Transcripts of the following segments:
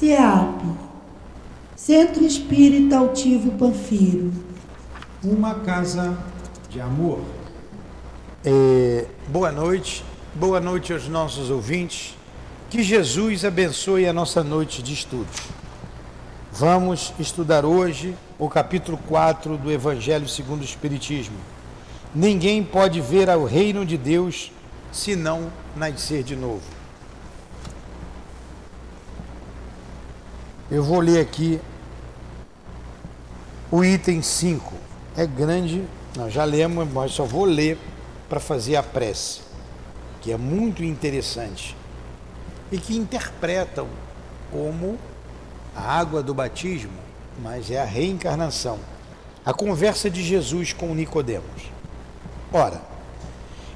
CEAP, Centro Espírita Altivo Panfiro. Uma casa de amor. Boa noite aos nossos ouvintes. Que Jesus abençoe a nossa noite de estudos. Vamos estudar hoje o capítulo 4 do Evangelho segundo o Espiritismo. Ninguém pode ver ao reino de Deus se não nascer de novo. Eu vou ler aqui o item 5. É grande, nós já lemos, mas só vou ler para fazer a prece, que é muito interessante e que interpretam como a água do batismo, mas é a reencarnação. A conversa de Jesus com Nicodemos. Ora,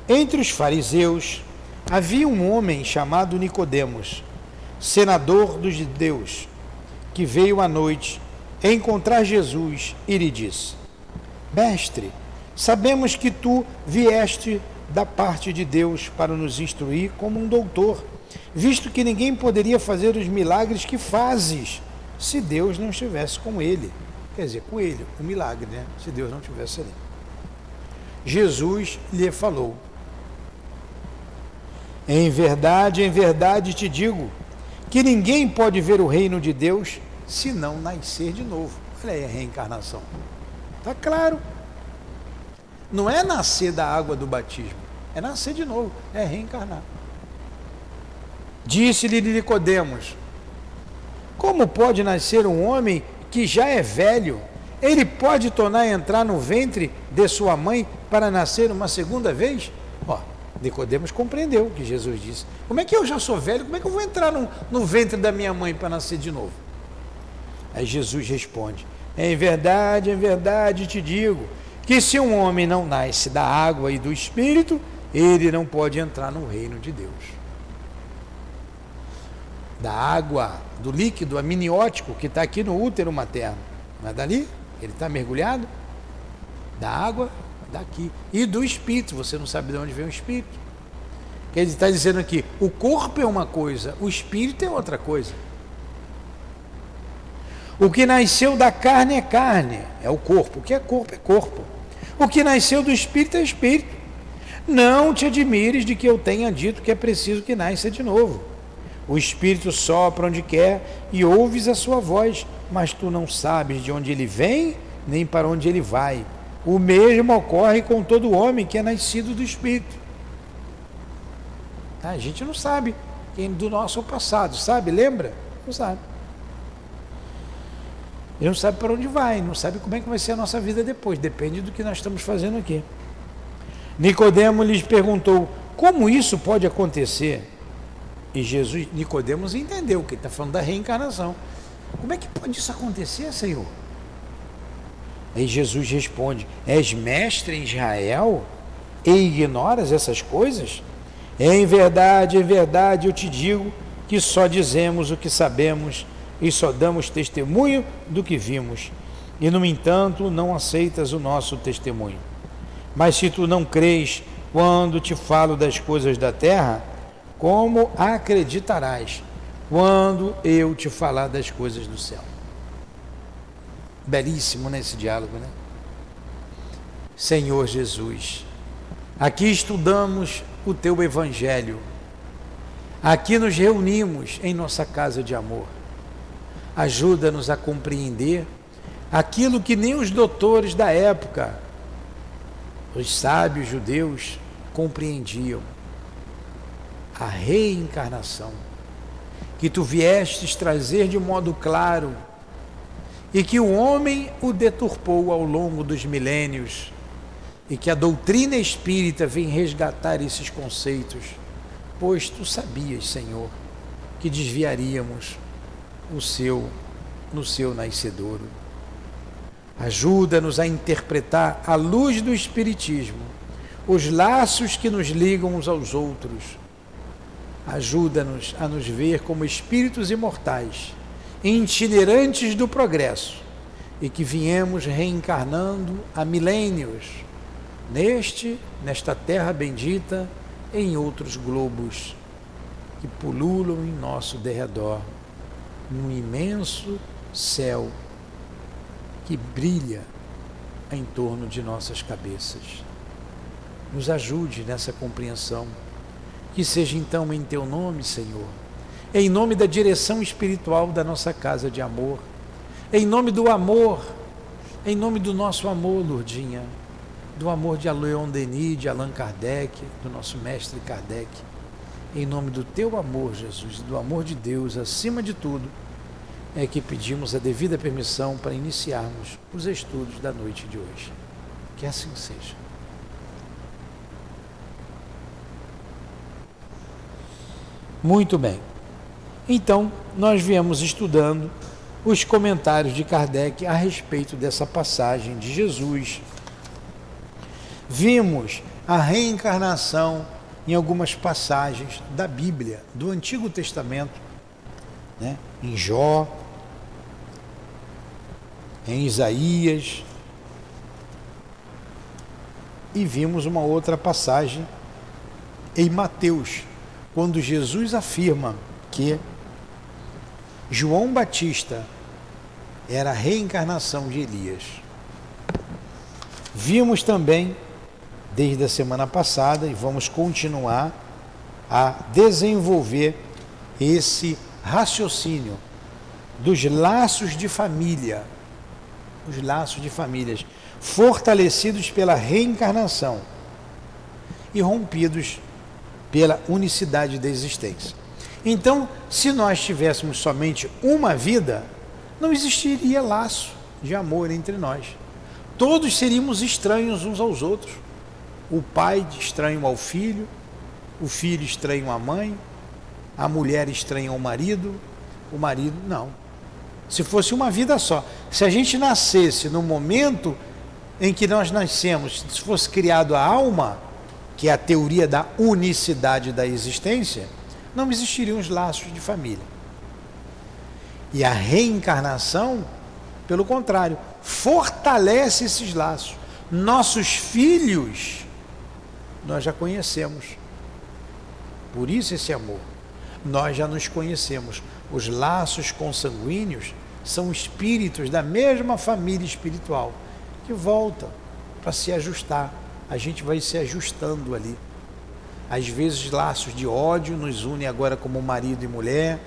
entre os fariseus havia um homem chamado Nicodemos, senador dos judeus, que veio à noite encontrar Jesus e lhe disse: Mestre, sabemos que tu vieste da parte de Deus para nos instruir como um doutor, visto que ninguém poderia fazer os milagres que fazes se Deus não estivesse com ele. Quer dizer, com ele, o milagre, né? Se Deus não estivesse ali. Jesus lhe falou: em verdade te digo que ninguém pode ver o reino de Deus se não nascer de novo. Olha aí a reencarnação. Está claro. Não é nascer da água do batismo, é nascer de novo, é reencarnar. Disse-lhe Nicodemos: como pode nascer um homem que já é velho? Ele pode tornar a entrar no ventre de sua mãe para nascer uma segunda vez? Nicodemos compreendeu o que Jesus disse. Como é que eu já sou velho? Como é que eu vou entrar no ventre da minha mãe para nascer de novo? Aí Jesus responde: em verdade te digo que se um homem não nasce da água e do Espírito, ele não pode entrar no reino de Deus. Da água, do líquido amniótico que está aqui no útero materno, não é dali? Ele está mergulhado? Da água, daqui. E do Espírito, você não sabe de onde vem o Espírito. Ele está dizendo aqui, o corpo é uma coisa, o Espírito é outra coisa. O que nasceu da carne, é o corpo. O que é corpo, é corpo. O que nasceu do Espírito é Espírito. Não te admires de que eu tenha dito que é preciso que nasça de novo. O Espírito sopra onde quer e ouves a sua voz, mas tu não sabes de onde ele vem, nem para onde ele vai. O mesmo ocorre com todo homem que é nascido do Espírito. A gente não sabe quem do nosso passado, sabe? Lembra? Não sabe. Ele não sabe para onde vai, não sabe como é que vai ser a nossa vida depois, depende do que nós estamos fazendo aqui. Nicodemos lhes perguntou: como isso pode acontecer? E Nicodemos entendeu que ele está falando da reencarnação. Como é que pode isso acontecer, Senhor? Aí Jesus responde: és mestre em Israel e ignoras essas coisas? Em verdade eu te digo que só dizemos o que sabemos e só damos testemunho do que vimos, e no entanto não aceitas o nosso testemunho. Mas se tu não crês quando te falo das coisas da terra, como acreditarás quando eu te falar das coisas do céu? Belíssimo nesse diálogo, né? Senhor Jesus, aqui estudamos o teu Evangelho, aqui nos reunimos em nossa casa de amor. Ajuda-nos a compreender aquilo que nem os doutores da época, os sábios judeus, compreendiam: a reencarnação, que tu viestes trazer de modo claro e que o homem o deturpou ao longo dos milênios, e que a doutrina espírita vem resgatar esses conceitos, pois tu sabias, Senhor, que desviaríamos no seu nascedouro. Ajuda-nos a interpretar, à luz do Espiritismo, os laços que nos ligam uns aos outros. Ajuda-nos a nos ver como espíritos imortais, itinerantes do progresso, e que viemos reencarnando há milênios, nesta terra bendita, em outros globos que pululam em nosso derredor. num imenso céu que brilha em torno de nossas cabeças. Nos ajude nessa compreensão. Que seja então em Teu nome, Senhor, em nome da direção espiritual da nossa casa de amor, em nome do amor, em nome do nosso amor, Lourdinha, do amor de Leon Denis, de Allan Kardec, do nosso mestre Kardec, em nome do Teu amor, Jesus, do amor de Deus, acima de tudo, é que pedimos a devida permissão para iniciarmos os estudos da noite de hoje. Que assim seja. Muito bem. Então, nós viemos estudando os comentários de Kardec a respeito dessa passagem de Jesus. Vimos a reencarnação em algumas passagens da Bíblia, do Antigo Testamento, né? Em Jó, em Isaías, e vimos uma outra passagem em Mateus, quando Jesus afirma que João Batista era a reencarnação de Elias. Vimos também, desde a semana passada, e vamos continuar a desenvolver esse raciocínio dos laços de família, os laços de famílias fortalecidos pela reencarnação e rompidos pela unicidade da existência. Então, se nós tivéssemos somente uma vida, não existiria laço de amor entre nós. Todos seríamos estranhos uns aos outros. O pai estranho ao filho, o filho estranho à mãe, a mulher estranha ao marido, o marido não. Se fosse uma vida só. Se a gente nascesse no momento em que nós nascemos, se fosse criado a alma, que é a teoria da unicidade da existência, não existiriam os laços de família. E a reencarnação, pelo contrário, fortalece esses laços. Nossos filhos, nós já conhecemos. Por isso esse amor. Nós já nos conhecemos. Os laços consanguíneos são espíritos da mesma família espiritual que voltam para se ajustar. A gente vai se ajustando ali. Às vezes laços de ódio nos unem agora como marido e mulher,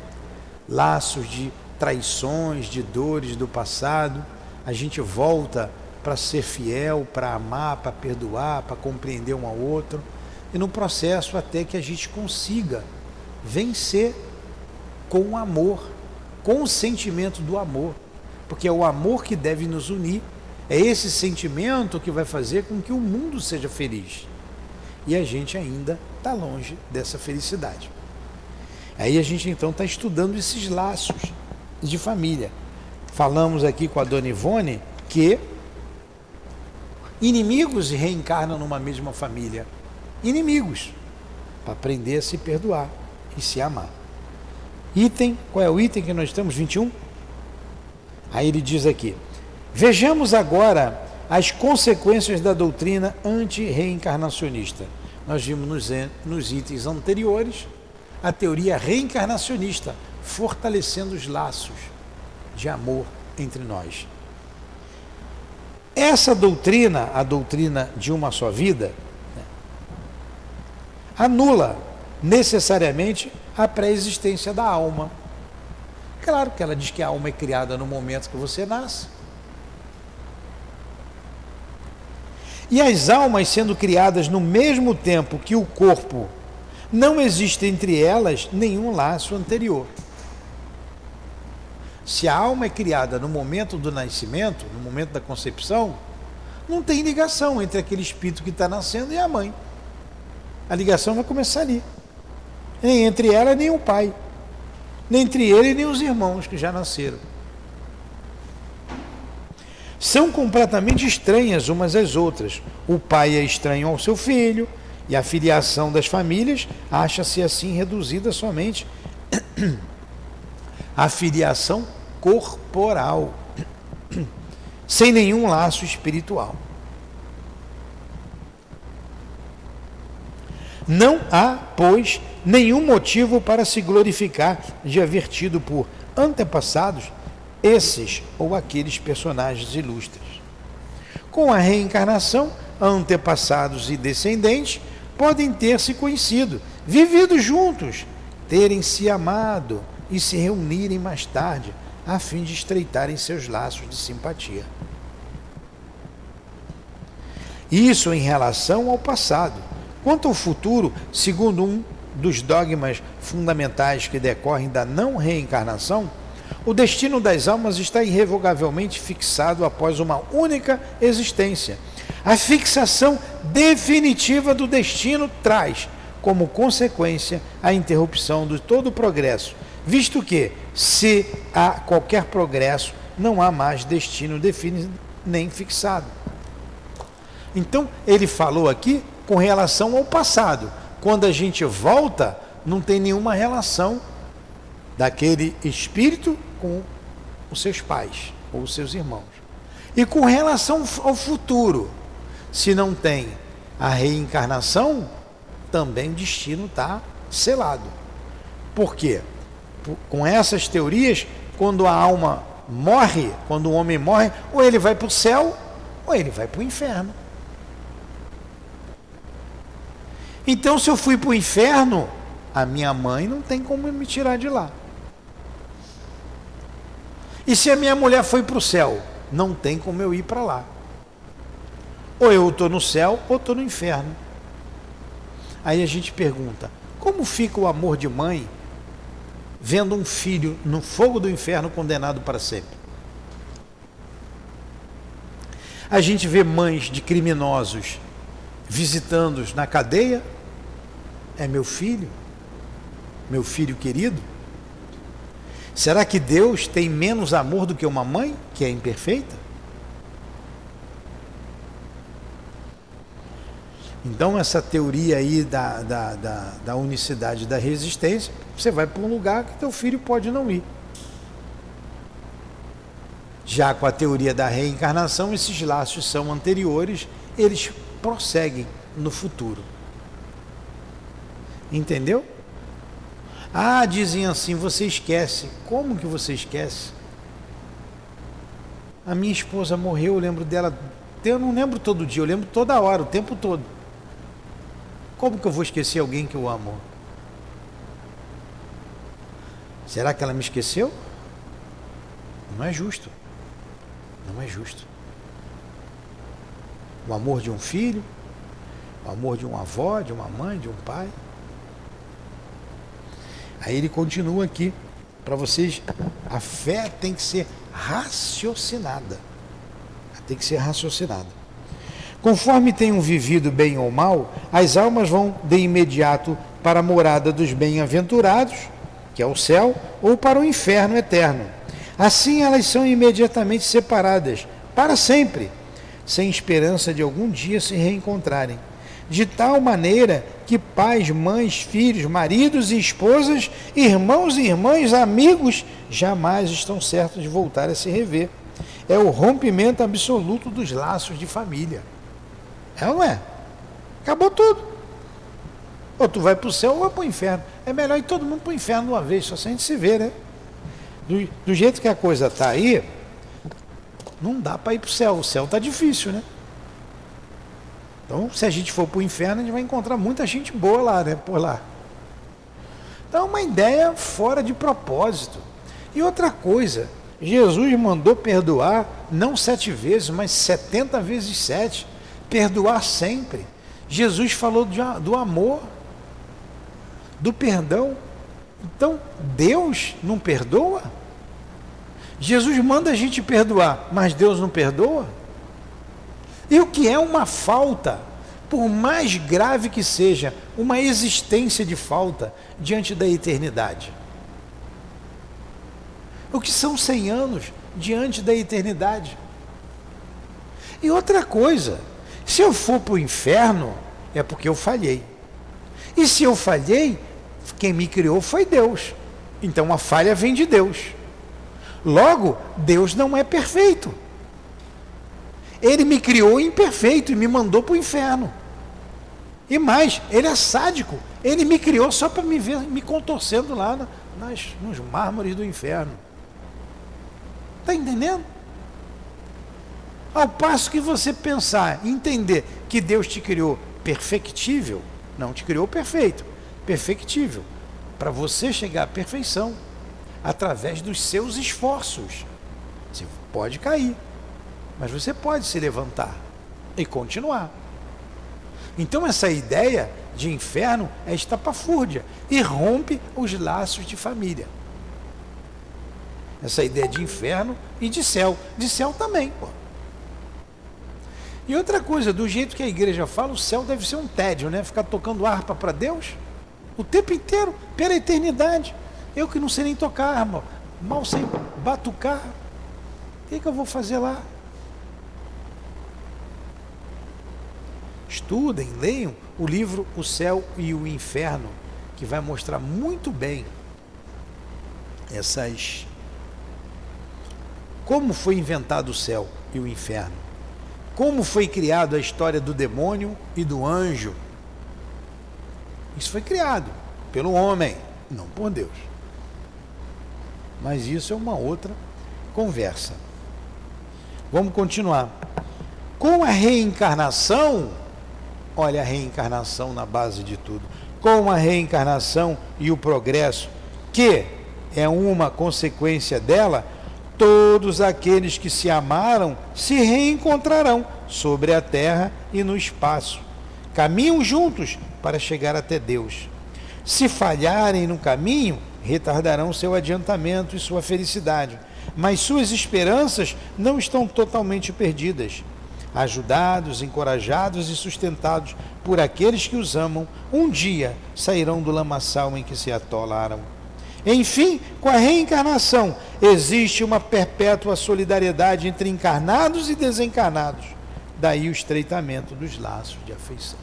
laços de traições, de dores do passado. A gente volta para ser fiel, para amar, para perdoar, para compreender um ao outro. E no processo até que a gente consiga vencer com o amor, com o sentimento do amor. Porque é o amor que deve nos unir. É esse sentimento que vai fazer com que o mundo seja feliz. E a gente ainda está longe dessa felicidade. Aí a gente então está estudando esses laços de família. Falamos aqui com a dona Ivone que inimigos reencarnam numa mesma família. Inimigos. Para aprender a se perdoar e se amar. Item, qual é o item que nós estamos? 21? Aí ele diz aqui: vejamos agora as consequências da doutrina anti-reencarnacionista. Nós vimos nos itens anteriores a teoria reencarnacionista, fortalecendo os laços de amor entre nós. Essa doutrina, a doutrina de uma só vida, anula necessariamente a pré-existência da alma. Claro que ela diz que a alma é criada no momento que você nasce. E as almas sendo criadas no mesmo tempo que o corpo, não existe entre elas nenhum laço anterior. Se a alma é criada no momento do nascimento, no momento da concepção, não tem ligação entre aquele espírito que está nascendo e a mãe. A ligação vai começar ali. Nem entre ela nem o pai. Nem entre ele nem os irmãos que já nasceram. São completamente estranhas umas às outras. O pai é estranho ao seu filho, e a filiação das famílias acha-se assim reduzida somente à filiação corporal, sem nenhum laço espiritual. Não há, pois, nenhum motivo para se glorificar de haver tido por antepassados, esses ou aqueles personagens ilustres. Com a reencarnação, antepassados e descendentes podem ter se conhecido, vivido juntos, terem se amado e se reunirem mais tarde, a fim de estreitarem seus laços de simpatia. Isso em relação ao passado. Quanto ao futuro, segundo um dos dogmas fundamentais que decorrem da não reencarnação, o destino das almas está irrevogavelmente fixado após uma única existência. A fixação definitiva do destino traz, como consequência, a interrupção de todo o progresso, visto que, se há qualquer progresso, não há mais destino definido nem fixado. Então, ele falou aqui com relação ao passado. Quando a gente volta, não tem nenhuma relação daquele espírito com os seus pais ou os seus irmãos. E com relação ao futuro, se não tem a reencarnação, também o destino está selado. Por quê? Com essas teorias, quando a alma morre, quando o homem morre, ou ele vai para o céu, ou ele vai para o inferno. Então, se eu fui para o inferno, a minha mãe não tem como me tirar de lá. E se a minha mulher foi para o céu, não tem como eu ir para lá. Ou eu estou no céu, ou estou no inferno. Aí a gente pergunta, como fica o amor de mãe vendo um filho no fogo do inferno condenado para sempre? A gente vê mães de criminosos visitando-os na cadeia. É meu filho querido. Será que Deus tem menos amor do que uma mãe que é imperfeita? Então, essa teoria aí da unicidade da resistência, você vai para um lugar que teu filho pode não ir. Já com a teoria da reencarnação, esses laços são anteriores, eles prosseguem no futuro. Entendeu? Ah, dizem assim, você esquece. Como que você esquece? A minha esposa morreu, eu lembro dela. Eu não lembro todo dia, eu lembro toda hora, o tempo todo. Como que eu vou esquecer alguém que eu amo? Será que ela me esqueceu? Não é justo. Não é justo. O amor de um filho, o amor de uma avó, de uma mãe, de um pai. Aí ele continua aqui, para vocês, a fé tem que ser raciocinada. Tem que ser raciocinada. Conforme tenham vivido bem ou mal, as almas vão de imediato para a morada dos bem-aventurados, que é o céu, ou para o inferno eterno. Assim elas são imediatamente separadas, para sempre, sem esperança de algum dia se reencontrarem. De tal maneira que pais, mães, filhos, maridos e esposas, irmãos e irmãs, amigos, jamais estão certos de voltar a se rever. É o rompimento absoluto dos laços de família. É ou não é? Acabou tudo. Ou tu vai para o céu ou vai para o inferno. É melhor ir todo mundo para o inferno de uma vez, só se a gente se vê, né? Do jeito que a coisa está aí, não dá para ir para o céu. O céu está difícil, né? Então, se a gente for para o inferno, a gente vai encontrar muita gente boa lá, né? Por lá. Então, é uma ideia fora de propósito. E outra coisa, Jesus mandou perdoar, não 7 vezes, mas 70 vezes 7. Perdoar sempre. Jesus falou do amor, do perdão. Então, Deus não perdoa? Jesus manda a gente perdoar, mas Deus não perdoa? E o que é uma falta, por mais grave que seja, uma existência de falta diante da eternidade? O que são 100 anos diante da eternidade? E outra coisa, se eu for para o inferno, é porque eu falhei. E se eu falhei, quem me criou foi Deus. Então a falha vem de Deus. Logo, Deus não é perfeito. Ele me criou imperfeito e me mandou para o inferno. E mais, ele é sádico. Ele me criou só para me ver me contorcendo lá nos mármores do inferno. Está entendendo? Ao passo que você pensar, entender que Deus te criou perfectível, não te criou perfeito, perfectível, para você chegar à perfeição, através dos seus esforços. Você pode cair, mas você pode se levantar e continuar. Então essa ideia de inferno é estapafúrdia e rompe os laços de família. Essa ideia de inferno e de céu também, pô. E outra coisa, do jeito que a igreja fala, o céu deve ser um tédio, né? Ficar tocando harpa para Deus o tempo inteiro, pela eternidade. Eu que não sei nem tocar harpa, mal sei batucar, o que eu vou fazer lá? Estudem, leiam o livro O Céu e o Inferno, que vai mostrar muito bem como foi inventado o céu e o inferno, como foi criado a história do demônio e do anjo. Isso foi criado pelo homem, não por Deus. Mas isso é uma outra conversa. Vamos continuar. Com a reencarnação, olha a reencarnação na base de tudo. Com a reencarnação e o progresso, que é uma consequência dela, todos aqueles que se amaram se reencontrarão sobre a terra e no espaço. Caminham juntos para chegar até Deus. Se falharem no caminho, retardarão seu adiantamento e sua felicidade, mas suas esperanças não estão totalmente perdidas. Ajudados, encorajados e sustentados por aqueles que os amam, um dia sairão do lamaçal em que se atolaram. Enfim, com a reencarnação, existe uma perpétua solidariedade entre encarnados e desencarnados. Daí o estreitamento dos laços de afeição.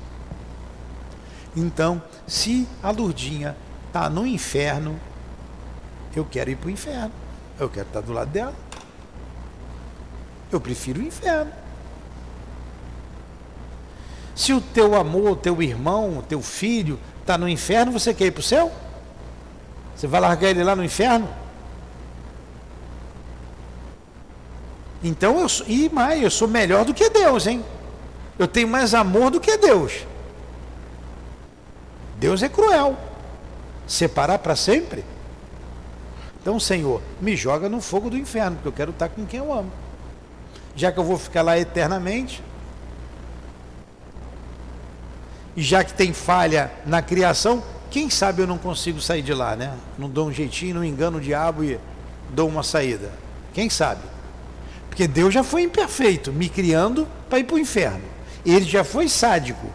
Então, se a Lurdinha está no inferno, eu quero ir para o inferno. Eu quero estar do lado dela. Eu prefiro o inferno. Se o teu amor, o teu irmão, o teu filho está no inferno, você quer ir para o céu? Você vai largar ele lá no inferno? Então eu sou melhor do que Deus, hein? Eu tenho mais amor do que Deus. Deus é cruel. Separar para sempre? Então, Senhor, me joga no fogo do inferno, porque eu quero estar com quem eu amo. Já que eu vou ficar lá eternamente, e já que tem falha na criação, quem sabe eu não consigo sair de lá, né? Não dou um jeitinho, não engano o diabo e dou uma saída. Quem sabe? Porque Deus já foi imperfeito, me criando para ir para o inferno. Ele já foi sádico.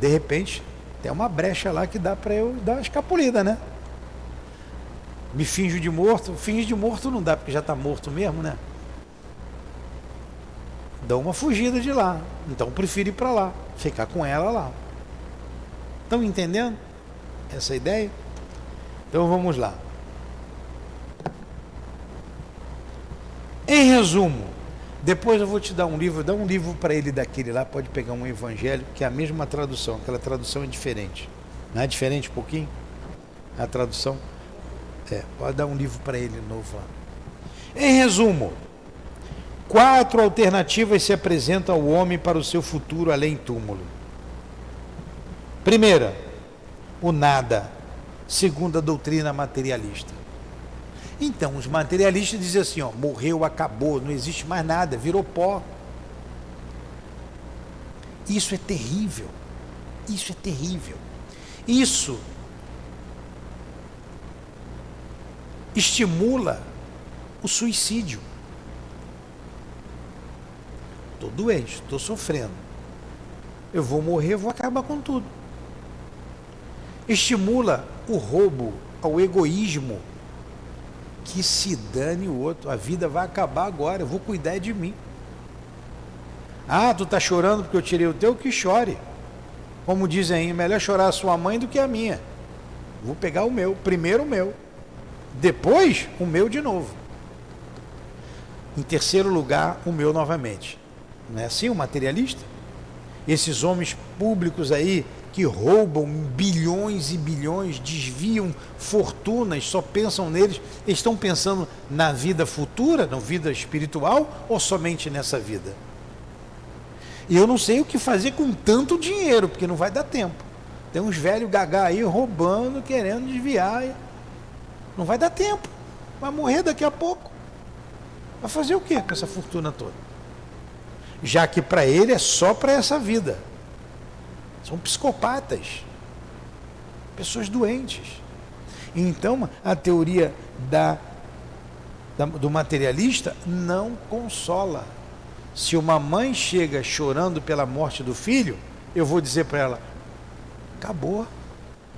De repente, tem uma brecha lá que dá para eu dar uma escapulida, né? Me finjo de morto. Finge de morto não dá, porque já está morto mesmo, né? Dá uma fugida de lá. Então eu prefiro ir para lá, ficar com ela lá. Estão entendendo essa ideia? Então vamos lá. Em resumo, depois eu vou te dar um livro, dá um livro para ele daquele lá, pode pegar um evangelho, que é a mesma tradução, aquela tradução é diferente. Não é diferente um pouquinho? A tradução? Pode dar um livro para ele novo lá. Em resumo, 4 alternativas se apresentam ao homem para o seu futuro além túmulo. Primeira, o nada, segundo a doutrina materialista. Então, os materialistas dizem assim, morreu, acabou, não existe mais nada, virou pó. Isso é terrível. Isso é terrível. Isso estimula o suicídio. Estou doente, estou sofrendo. Eu vou morrer, eu vou acabar com tudo. Estimula o roubo, ao egoísmo. Que se dane o outro, a vida vai acabar agora, eu vou cuidar de mim. Ah, tu está chorando porque eu tirei o teu? Que chore. Como dizem aí, melhor chorar a sua mãe do que a minha. Vou pegar o meu, primeiro o meu, depois o meu de novo. Em terceiro lugar, o meu novamente. Não é assim o materialista? Esses homens públicos aí que roubam bilhões e bilhões, desviam fortunas, só pensam neles, estão pensando na vida futura, na vida espiritual ou somente nessa vida? E eu não sei o que fazer com tanto dinheiro, porque não vai dar tempo. Tem uns velhos gagá aí roubando, querendo desviar. Não vai dar tempo. Vai morrer daqui a pouco. Vai fazer o quê com essa fortuna toda? Já que para ele é só para essa vida. São psicopatas. Pessoas doentes. Então, a teoria do materialista não consola. Se uma mãe chega chorando pela morte do filho, eu vou dizer para ela: acabou,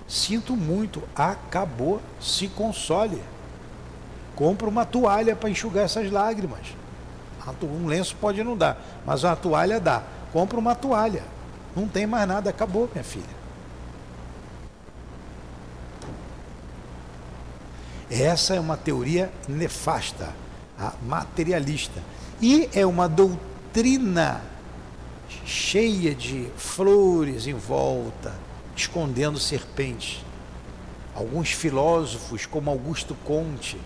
sinto muito, acabou, se console. Compra uma toalha para enxugar essas lágrimas. Um lenço pode não dar, mas uma toalha dá. Compra uma toalha. Não tem mais nada, acabou, minha filha. Essa é uma teoria nefasta, a materialista. E é uma doutrina cheia de flores em volta, escondendo serpentes. Alguns filósofos, como Augusto Comte,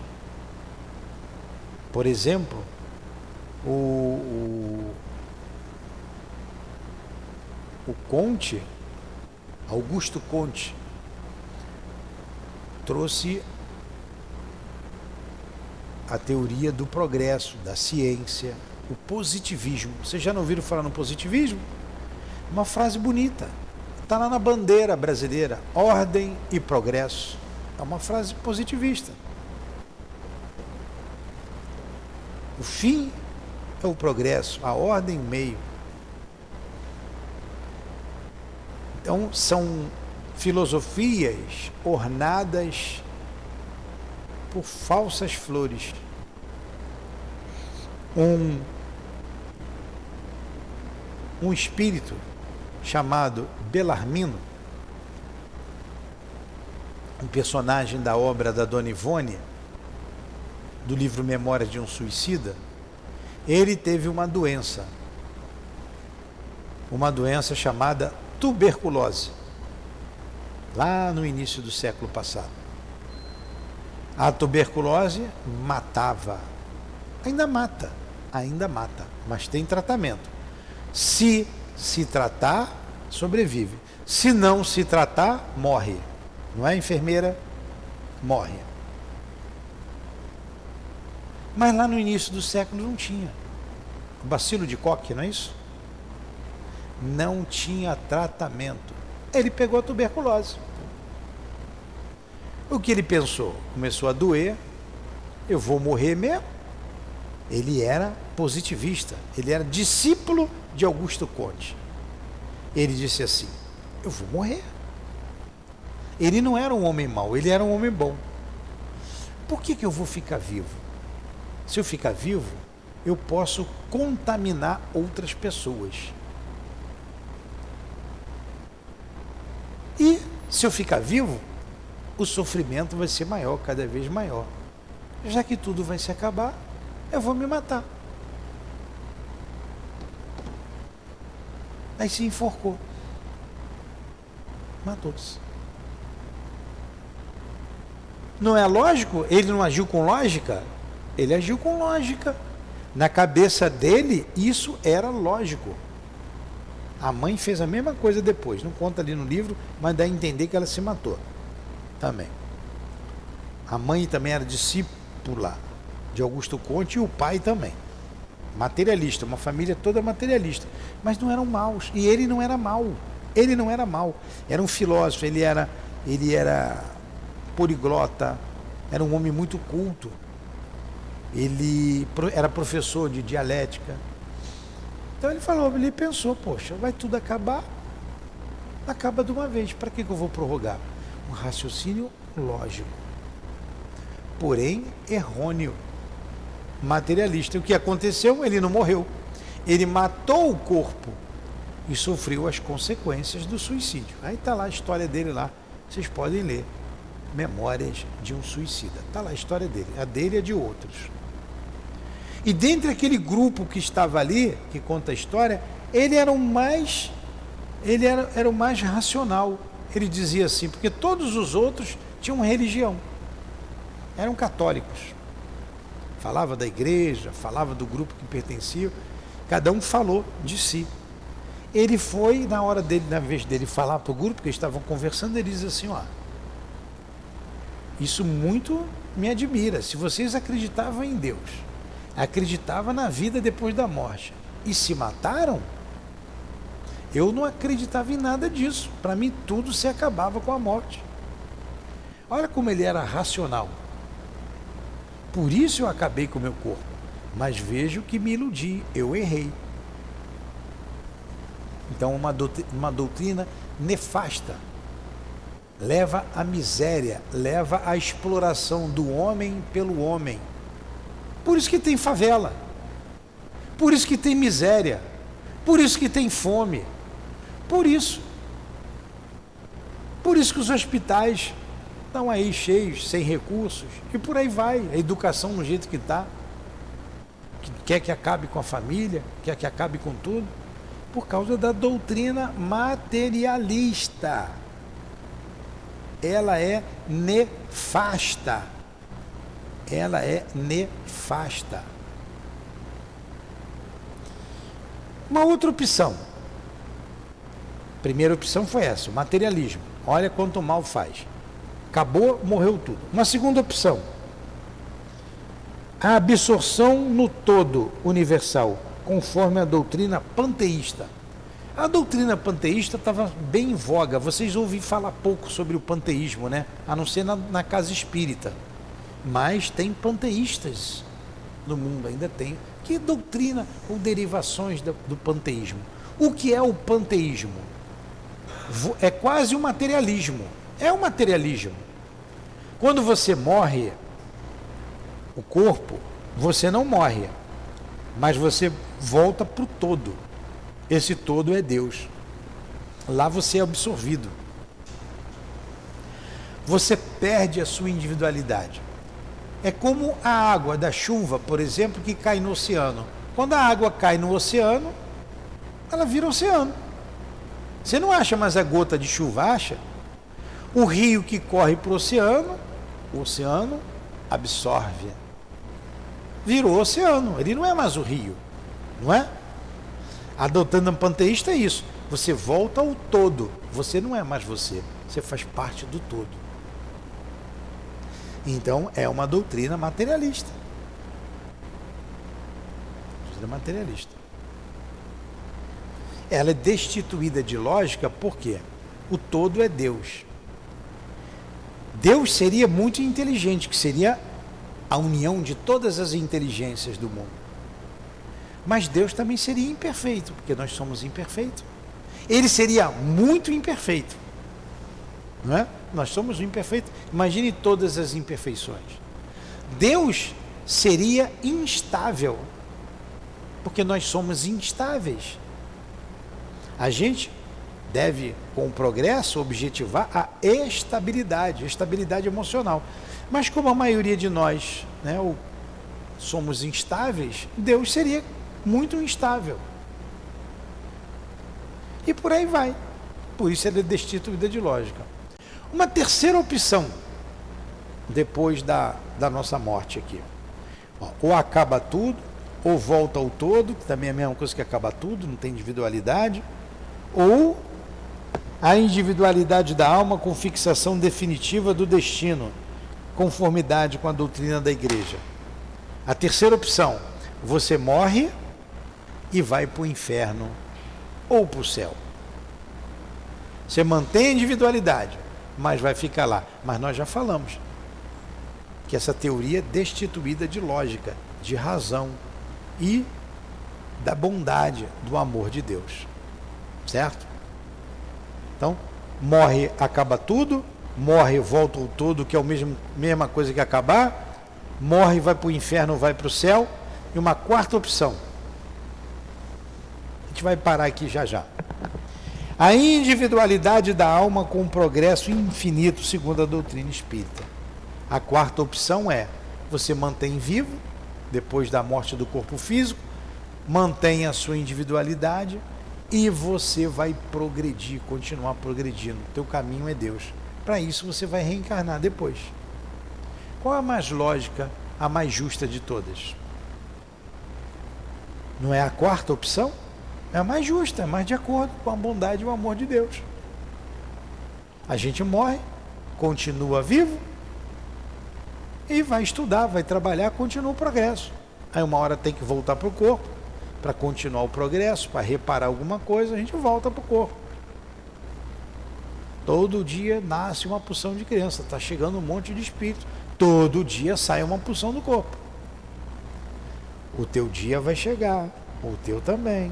por exemplo, o Comte, Augusto Comte, trouxe a teoria do progresso, da ciência, o positivismo. Vocês já não ouviram falar no positivismo? Uma frase bonita. Está lá na bandeira brasileira, ordem e progresso. É uma frase positivista. O fim é o progresso, a ordem o meio. Então, são filosofias ornadas por falsas flores. Um espírito chamado Belarmino, um personagem da obra da Dona Ivone, do livro Memórias de um Suicida, ele teve uma doença chamada tuberculose, lá no início do século passado. A tuberculose matava, ainda mata, mas tem tratamento. Se tratar, sobrevive. Se não se tratar, morre. Não é, enfermeira? Morre. Mas lá no início do século não tinha. O bacilo de Koch, não é isso? Não tinha tratamento. Ele pegou a tuberculose. O que ele pensou? Começou a doer, eu vou morrer mesmo. Ele era positivista, ele era discípulo de Augusto Comte. Ele disse assim: eu vou morrer. Ele não era um homem mau, ele era um homem bom. Por que eu vou ficar vivo? Se eu ficar vivo, eu posso contaminar outras pessoas. E se eu ficar vivo, o sofrimento vai ser maior, cada vez maior. Já que tudo vai se acabar, eu vou me matar. Aí se enforcou. Matou-se. Não é lógico? Ele não agiu com lógica? Ele agiu com lógica. Na cabeça dele, isso era lógico. A mãe fez a mesma coisa depois. Não conta ali no livro, mas dá a entender que ela se matou. Também. A mãe também era discípula de Augusto Comte e o pai também. Materialista, uma família toda materialista. Mas não eram maus. E ele não era mau. Ele não era mau. Era um filósofo, ele era poliglota, era um homem muito culto. Ele era professor de dialética. Então ele pensou, poxa, vai tudo acabar, acaba de uma vez. Para que eu vou prorrogar? Um raciocínio lógico, porém errôneo, materialista. O que aconteceu? Ele não morreu. Ele matou o corpo e sofreu as consequências do suicídio. Aí está lá a história dele lá. Vocês podem ler. Memórias de um Suicida. Está lá a história dele. A dele e a de outros. E dentre aquele grupo que estava ali, que conta a história, ele era o mais ele era o mais racional. Ele dizia assim, porque todos os outros tinham religião, eram católicos. Falava da igreja, falava do grupo que pertencia, cada um falou de si. Ele foi, na vez dele falar para o grupo, que eles estavam conversando, ele diz assim, ó, isso muito me admira, se vocês acreditavam em Deus, acreditavam na vida depois da morte, e se mataram, eu não acreditava em nada disso, para mim tudo se acabava com a morte. Olha como ele era racional. Por isso eu acabei com o meu corpo, mas vejo que me iludi, eu errei. Então uma doutrina nefasta, leva à miséria, leva à exploração do homem pelo homem. Por isso que tem favela, por isso que tem miséria, por isso que tem fome, por isso que os hospitais estão aí cheios, sem recursos, e por aí vai, a educação no jeito que está, que quer que acabe com a família, quer que acabe com tudo, por causa da doutrina materialista. Ela é nefasta. Ela é nefasta. Uma outra opção. Primeira opção foi essa, o materialismo. Olha quanto mal faz. Acabou, morreu tudo. Uma segunda opção. A absorção no todo universal, conforme a doutrina panteísta. A doutrina panteísta estava bem em voga. Vocês ouviram falar pouco sobre o panteísmo, né? A não ser na casa espírita. Mas tem panteístas no mundo, ainda tem. Que doutrina ou derivações do panteísmo? O que é o panteísmo? É quase um materialismo. É um materialismo. Quando você morre, o corpo, você não morre, mas você volta para o todo. Esse todo é Deus. Lá você é absorvido. Você perde a sua individualidade. É como a água da chuva, por exemplo, que cai no oceano. Quando a água cai no oceano, ela vira oceano. Você não acha mais a gota de chuva, acha? O rio que corre para o oceano absorve. Virou oceano, ele não é mais o rio, não é? A doutrina panteísta é isso, você volta ao todo, você não é mais você faz parte do todo. Então é uma doutrina materialista. Doutrina materialista. Ela é destituída de lógica porque o todo é Deus. Deus seria muito inteligente, que seria a união de todas as inteligências do mundo. Mas Deus também seria imperfeito, porque nós somos imperfeitos. Ele seria muito imperfeito, não é? Nós somos imperfeitos. Imagine todas as imperfeições. Deus seria instável, porque nós somos instáveis. A gente deve, com o progresso, objetivar a estabilidade emocional. Mas como a maioria de nós, né, somos instáveis, Deus seria muito instável. E por aí vai. Por isso ele é destituída de lógica. Uma terceira opção, depois da nossa morte aqui. Ou acaba tudo, ou volta ao todo, que também é a mesma coisa que acaba tudo, não tem individualidade, ou a individualidade da alma com fixação definitiva do destino, conformidade com a doutrina da igreja. A terceira opção, você morre e vai para o inferno ou para o céu. Você mantém a individualidade, mas vai ficar lá. Mas nós já falamos que essa teoria é destituída de lógica, de razão e da bondade, do amor de Deus. Certo? Então, morre, acaba tudo, morre, volta ao todo, que é a mesma coisa que acabar, morre, vai para o inferno, vai para o céu, e uma quarta opção. A gente vai parar aqui já já. A individualidade da alma com progresso infinito, segundo a doutrina espírita. A quarta opção é, você mantém vivo, depois da morte do corpo físico, mantém a sua individualidade e você vai progredir, continuar progredindo. O teu caminho é Deus. Para isso você vai reencarnar depois. Qual é a mais lógica, a mais justa de todas? Não é a quarta opção? É a mais justa, é mais de acordo com a bondade e o amor de Deus. A gente morre, continua vivo e vai estudar, vai trabalhar, continua o progresso. Aí uma hora tem que voltar para o corpo, para continuar o progresso, para reparar alguma coisa, a gente volta para o corpo. Todo dia nasce uma porção de criança, está chegando um monte de espírito. Todo dia sai uma porção do corpo. O teu dia vai chegar, o teu também.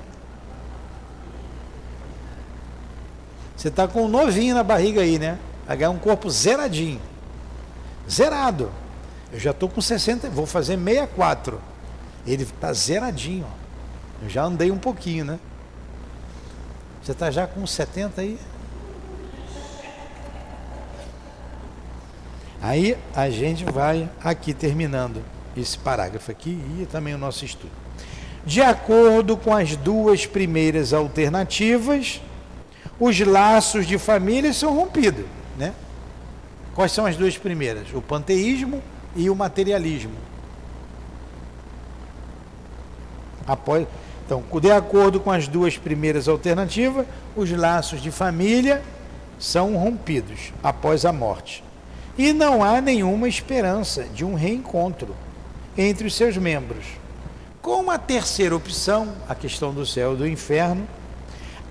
Você está com um novinho na barriga aí, né? Vai ganhar um corpo zeradinho. Zerado. Eu já estou com 60, vou fazer 64. Ele está zeradinho. Ó. Eu já andei um pouquinho, né? Você está já com 70 aí? Aí a gente vai aqui terminando esse parágrafo aqui e também o nosso estudo. De acordo com as duas primeiras alternativas, os laços de família são rompidos, né? Quais são as duas primeiras? O panteísmo e o materialismo. Então, de acordo com as duas primeiras alternativas, os laços de família são rompidos após a morte. E não há nenhuma esperança de um reencontro entre os seus membros. Com a terceira opção, a questão do céu e do inferno,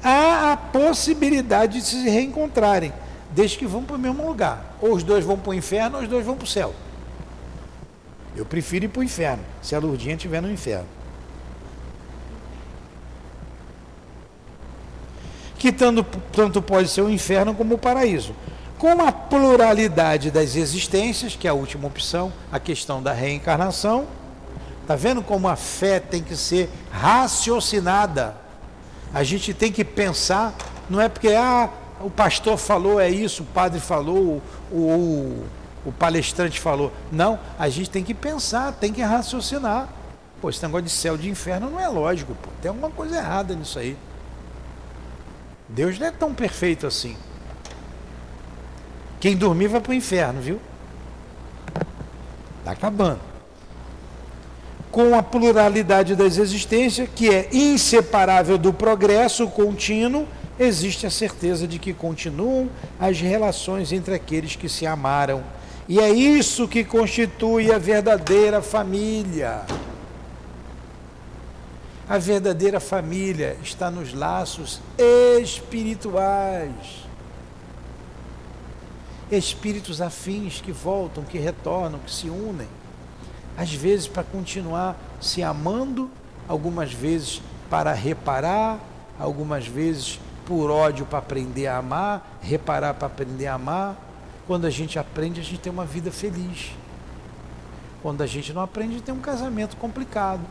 há a possibilidade de se reencontrarem, desde que vão para o mesmo lugar. Ou os dois vão para o inferno, ou os dois vão para o céu. Eu prefiro ir para o inferno, se a Lourdinha estiver no inferno. Que tanto pode ser o inferno como o paraíso. Com a pluralidade das existências, que é a última opção, a questão da reencarnação, está vendo como a fé tem que ser raciocinada? A gente tem que pensar, não é porque o pastor falou, é isso, o padre falou, o palestrante falou. Não, a gente tem que pensar, tem que raciocinar. Pô, esse negócio de céu e de inferno não é lógico, pô. Tem alguma coisa errada nisso aí. Deus não é tão perfeito assim. Quem dormir vai para o inferno, viu? Está acabando. Com a pluralidade das existências, que é inseparável do progresso contínuo, existe a certeza de que continuam as relações entre aqueles que se amaram. E é isso que constitui a verdadeira família. A verdadeira família está nos laços espirituais. Espíritos afins que voltam, que retornam, que se unem. Às vezes para continuar se amando, algumas vezes para reparar, algumas vezes por ódio para aprender a amar, reparar para aprender a amar. Quando a gente aprende, a gente tem uma vida feliz. Quando a gente não aprende, a gente tem um casamento complicado.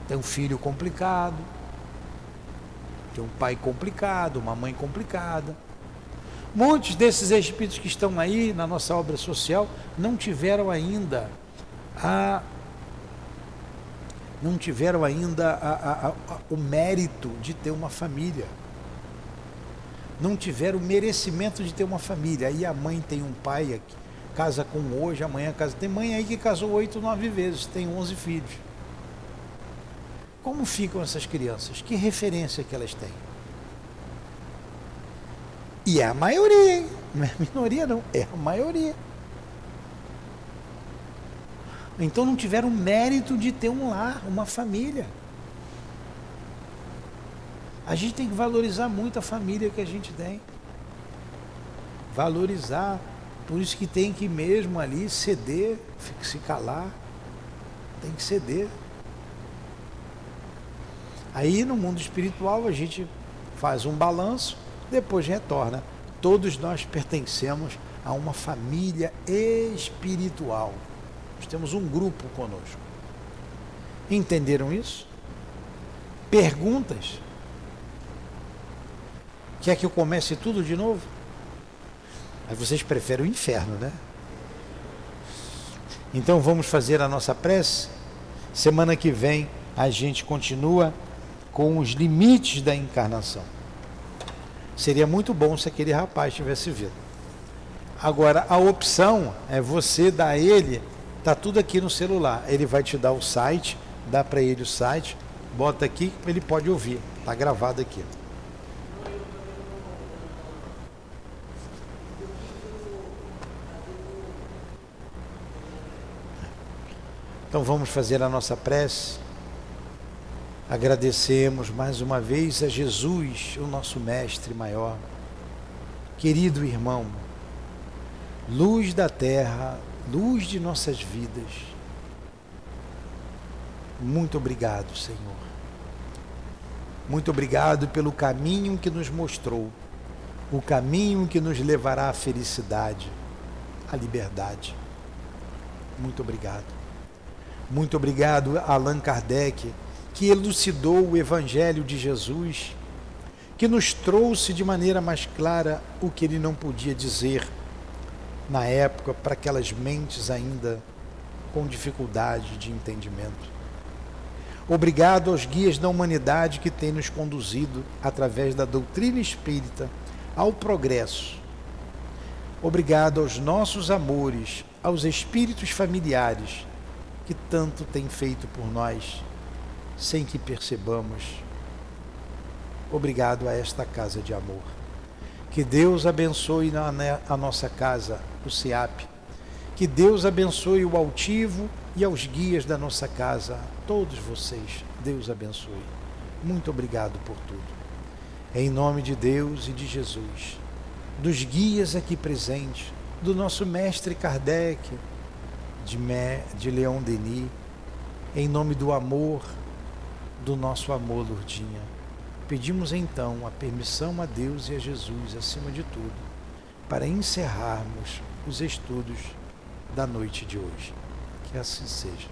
Tem um filho complicado. Tem um pai complicado, uma mãe complicada. Muitos desses espíritos que estão aí na nossa obra social não tiveram ainda o mérito de ter uma família. Não tiveram o merecimento de ter uma família. Aí a mãe tem um pai aqui, casa com hoje, amanhã casa. Tem mãe aí que casou 8, 9 vezes, tem 11 filhos. Como ficam essas crianças? Que referência que elas têm? E é a maioria, hein? Não é a minoria não, é a maioria. Então não tiveram mérito de ter um lar, uma família. A gente tem que valorizar muito a família que a gente tem. Valorizar. Por isso que tem que mesmo ali ceder, se calar. Tem que ceder. Aí no mundo espiritual a gente faz um balanço, depois retorna. Todos nós pertencemos a uma família espiritual. Nós temos um grupo conosco. Entenderam isso? Perguntas? Quer que eu comece tudo de novo? Aí vocês preferem o inferno, né? Então vamos fazer a nossa prece. Semana que vem a gente continua com os limites da encarnação. Seria muito bom se aquele rapaz tivesse vindo. Agora, a opção é você dar a ele, está tudo aqui no celular. Ele vai te dar o site, dá para ele o site, bota aqui, ele pode ouvir, está gravado aqui. Então vamos fazer a nossa prece. Agradecemos mais uma vez a Jesus, o nosso mestre maior. Querido irmão, luz da terra, luz de nossas vidas. Muito obrigado, Senhor. Muito obrigado pelo caminho que nos mostrou, o caminho que nos levará à felicidade, à liberdade. Muito obrigado. Muito obrigado a Allan Kardec, que elucidou o Evangelho de Jesus, que nos trouxe de maneira mais clara o que ele não podia dizer na época para aquelas mentes ainda com dificuldade de entendimento. Obrigado aos guias da humanidade que têm nos conduzido através da doutrina espírita ao progresso. Obrigado aos nossos amores, aos espíritos familiares que tanto têm feito por nós, sem que percebamos. Obrigado a esta casa de amor. Que Deus abençoe a nossa casa, o SEAP. Que Deus abençoe o altivo e aos guias da nossa casa, todos vocês. Deus abençoe. Muito obrigado por tudo. Em nome de Deus e de Jesus, dos guias aqui presentes, do nosso mestre Kardec, de Leon Denis, em nome do amor, do nosso amor, Lourdinha, pedimos então a permissão a Deus e a Jesus, acima de tudo, para encerrarmos os estudos da noite de hoje. Que assim seja.